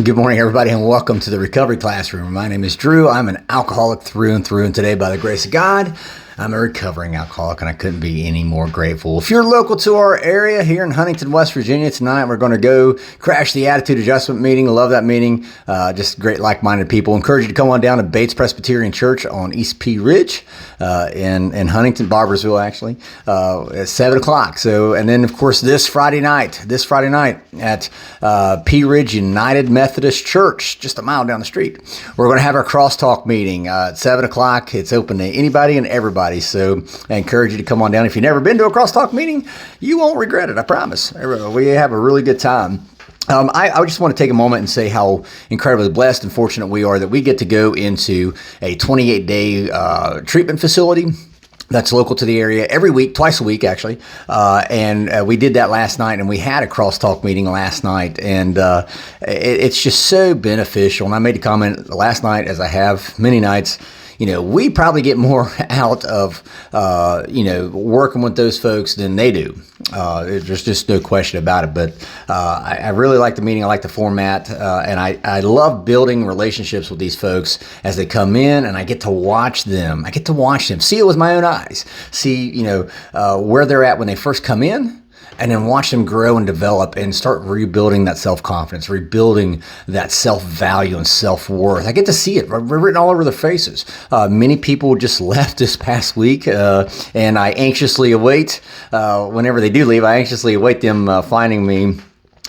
Good morning, everybody, and welcome to the Recovery Classroom. My name is Drew. I'm an alcoholic through and through, and today, by the grace of God, I'm a recovering alcoholic, and I couldn't be any more grateful. If you're local to our area here in Huntington, West Virginia, tonight we're going to go crash the Attitude Adjustment meeting. Love that meeting. Just great like-minded people. Encourage you to come on down to Bates Presbyterian Church on East P Ridge in Huntington, Barbersville, actually, at 7 o'clock. So, and then, of course, this Friday night at P Ridge United Methodist Church, just a mile down the street, we're going to have our CrossTalk meeting at 7 o'clock. It's open to anybody and everybody. So I encourage you to come on down. If you've never been to a CrossTalk meeting, you won't regret it. I promise. We have a really good time. I just want to take a moment and say how incredibly blessed and fortunate we are that we get to go into a 28-day treatment facility that's local to the area every week, twice a week, actually. And we did that last night, and we had a CrossTalk meeting last night, and it's just so beneficial. And I made a comment last night, as I have many nights. We probably get more out of, working with those folks than they do. There's just no question about it. But I really like the meeting. I like the format. And I love building relationships with these folks as they come in, and I get to watch them. See it with my own eyes. See, where they're at when they first come in. And then watch them grow and develop and start rebuilding that self-confidence, rebuilding that self-value and self-worth. I get to see it written all over their faces. Many people just left this past week, and I anxiously await, whenever they do leave, I anxiously await them finding me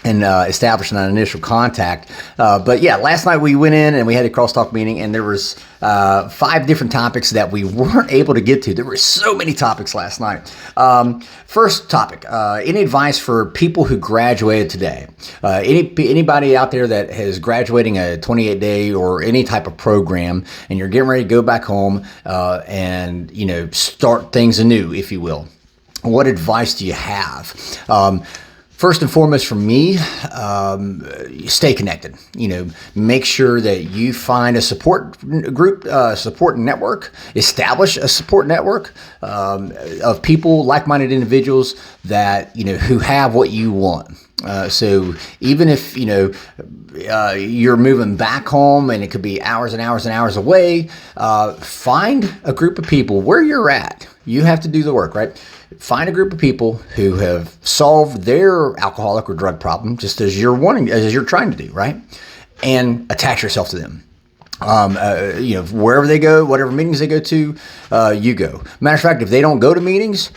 and establishing an initial contact. But yeah, last night we went in and we had a CrossTalk meeting, and there was 5 different topics that we weren't able to get to. There were so many topics last night. First topic, any advice for people who graduated today? Anybody out there that is graduating a 28-day or any type of program, and you're getting ready to go back home and start things anew, if you will. What advice do you have? First and foremost for me, stay connected. Make sure that you find a support group, support network, establish a support network of people, like-minded individuals that, who have what you want. So even if, you're moving back home and it could be hours and hours and hours away, find a group of people where you're at. You have to do the work, right? Find a group of people who have solved their alcoholic or drug problem, just as you're trying to do, right? And attach yourself to them. Wherever they go, whatever meetings they go to, you go. Matter of fact, if they don't go to meetings,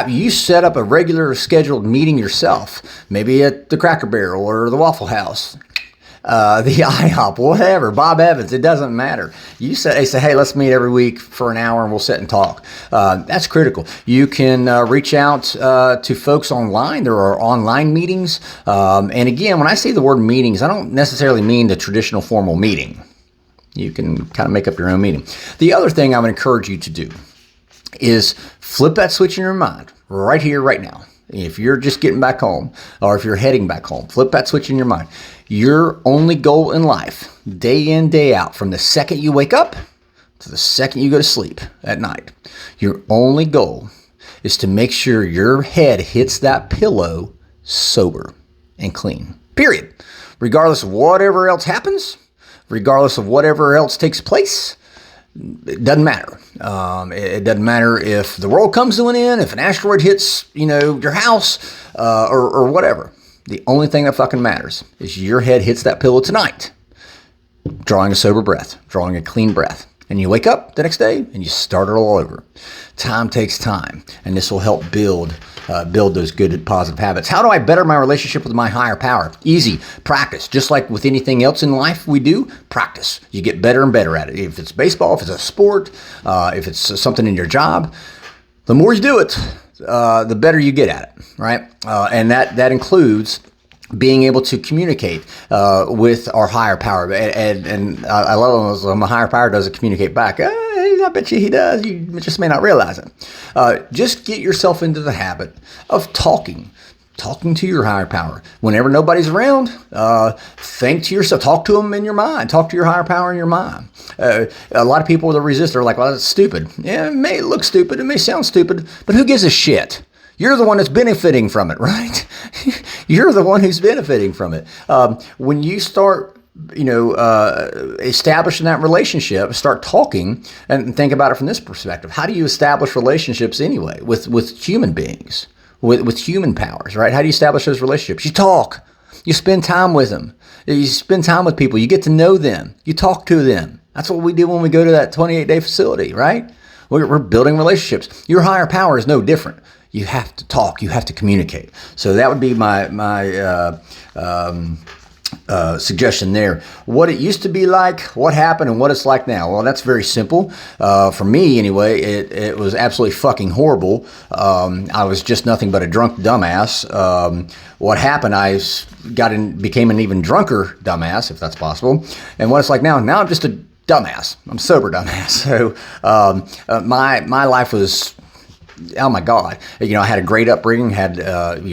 you set up a regular scheduled meeting yourself, maybe at the Cracker Barrel or the Waffle House. The IHOP, whatever, Bob Evans, it doesn't matter. They say, hey, let's meet every week for an hour and we'll sit and talk. That's critical. You can reach out to folks online. There are online meetings. And again, when I say the word meetings, I don't necessarily mean the traditional formal meeting. You can kind of make up your own meeting. The other thing I would encourage you to do is flip that switch in your mind right here, right now. If you're just getting back home or if you're heading back home, flip that switch in your mind. Your only goal in life, day in, day out, from the second you wake up to the second you go to sleep at night, your only goal is to make sure your head hits that pillow sober and clean, period. Regardless of whatever else happens, regardless of whatever else takes place, it doesn't matter. It doesn't matter if the world comes to an end, if an asteroid hits, your house, or whatever. The only thing that fucking matters is your head hits that pillow tonight, drawing a sober breath, drawing a clean breath. And you wake up the next day and you start it all over. Time takes time, and this will help build those good positive habits. How do I better my relationship with my higher power? Easy. Practice. Just like with anything else in life we do, practice. You get better and better at it. If it's baseball, if it's a sport, if it's something in your job, the more you do it, the better you get at it, right? And that includes being able to communicate with our higher power. And I love when my higher power doesn't communicate back. I bet you he does. You just may not realize it. Just get yourself into the habit of talking to your higher power. Whenever nobody's around, think to yourself, talk to them in your mind, talk to your higher power in your mind. A lot of people that resist are like, well, that's stupid. Yeah, it may look stupid, it may sound stupid, but who gives a shit? You're the one that's benefiting from it, right? You're the one who's benefiting from it. When you start, establishing that relationship, start talking and think about it from this perspective. How do you establish relationships anyway with human beings, with human powers, right? How do you establish those relationships? You talk. You spend time with them. You spend time with people. You get to know them. You talk to them. That's what we do when we go to that 28-day facility, right? We're building relationships. Your higher power is no different. You have to talk. You have to communicate. So that would be my suggestion there. What it used to be like, what happened, and what it's like now. Well, that's very simple. For me, anyway, it was absolutely fucking horrible. I was just nothing but a drunk dumbass. What happened, I became an even drunker dumbass, if that's possible. And what it's like now I'm just a dumbass. I'm a sober dumbass. So my life was, oh my God, I had a great upbringing, had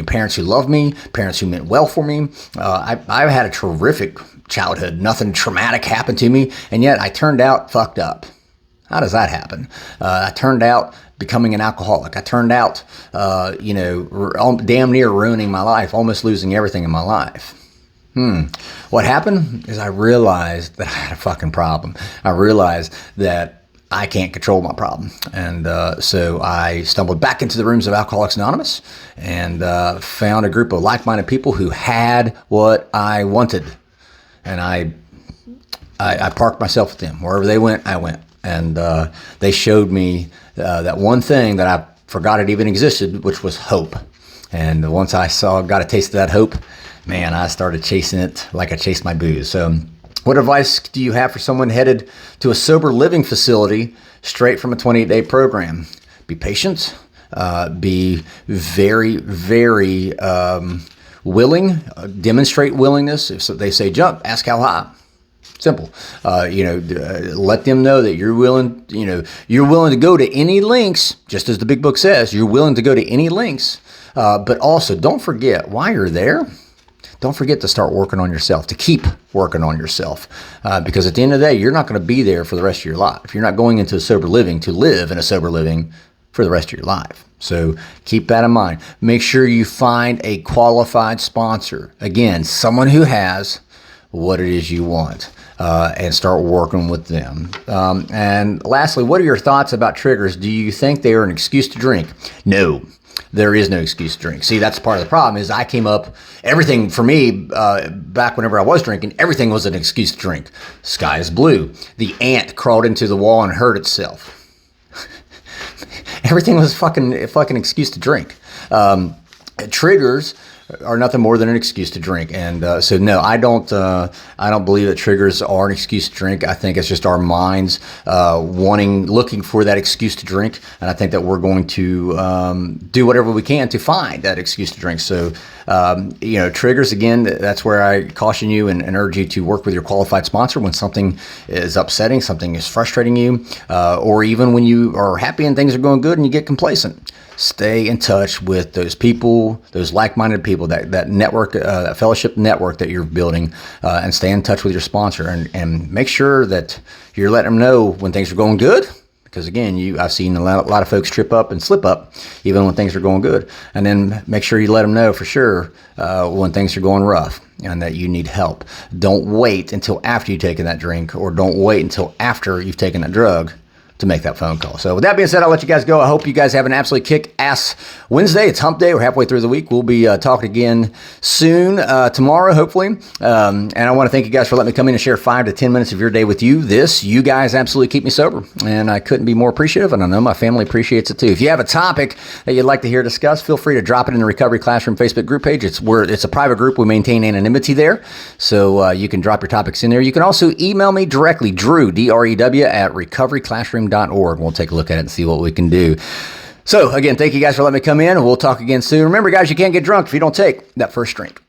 parents who loved me, parents who meant well for me. I've had a terrific childhood. Nothing traumatic happened to me, and yet I turned out fucked up. How does that happen? I turned out becoming an alcoholic. I turned out, damn near ruining my life, almost losing everything in my life. What happened is I realized that I had a fucking problem. I realized that I can't control my problem. And so I stumbled back into the rooms of Alcoholics Anonymous and found a group of like-minded people who had what I wanted. And I parked myself with them. Wherever they went, I went. And they showed me that one thing that I forgot it even existed, which was hope. And once I got a taste of that hope, man, I started chasing it like I chased my booze. So what advice do you have for someone headed to a sober living facility straight from a 28-day program? Be patient. Be very, very willing. Demonstrate willingness. If they say jump, ask how high. Simple. Let them know that you're willing. You're willing to go to any lengths, just as the big book says. You're willing to go to any lengths. But also, don't forget, while you're there, don't forget to start working on yourself, to keep working on yourself. Because at the end of the day, you're not going to be there for the rest of your life. You're not going into a sober living to live in a sober living for the rest of your life. So keep that in mind. Make sure you find a qualified sponsor. Again, someone who has what it is you want. And start working with them. And lastly, what are your thoughts about triggers? Do you think they are an excuse to drink? No. There is no excuse to drink. See, that's part of the problem is I came up, everything for me, back whenever I was drinking, everything was an excuse to drink. Sky is blue. The ant crawled into the wall and hurt itself. Everything was fucking excuse to drink. Triggers are nothing more than an excuse to drink. And so no, I don't believe that triggers are an excuse to drink. I think it's just our minds looking for that excuse to drink. And I think that we're going to do whatever we can to find that excuse to drink. So triggers, again, that's where I caution you and urge you to work with your qualified sponsor when something is upsetting, something is frustrating you, or even when you are happy and things are going good and you get complacent. Stay in touch with those people, those like-minded people, that network, that fellowship network that you're building, and stay in touch with your sponsor and make sure that you're letting them know when things are going good. Because again, I've seen a lot of folks trip up and slip up even when things are going good. And then make sure you let them know for sure when things are going rough and that you need help. Don't wait until after you've taken that drink, or don't wait until after you've taken that drug to make that phone call. So with that being said, I'll let you guys go. I hope you guys have an absolutely kick-ass Wednesday. It's hump day. We're halfway through the week. We'll be talking again soon, tomorrow, hopefully. And I want to thank you guys for letting me come in and share 5 to 10 minutes of your day with you. You guys absolutely keep me sober, and I couldn't be more appreciative, and I know my family appreciates it too. If you have a topic that you'd like to hear discussed, feel free to drop it in the Recovery Classroom Facebook group page. It's a private group. We maintain anonymity there, so you can drop your topics in there. You can also email me directly, Drew, D-R-E-W, at recoveryclassroom.org. We'll take a look at it and see what we can do. So again, thank you guys for letting me come in, and we'll talk again soon. Remember, guys, you can't get drunk if you don't take that first drink.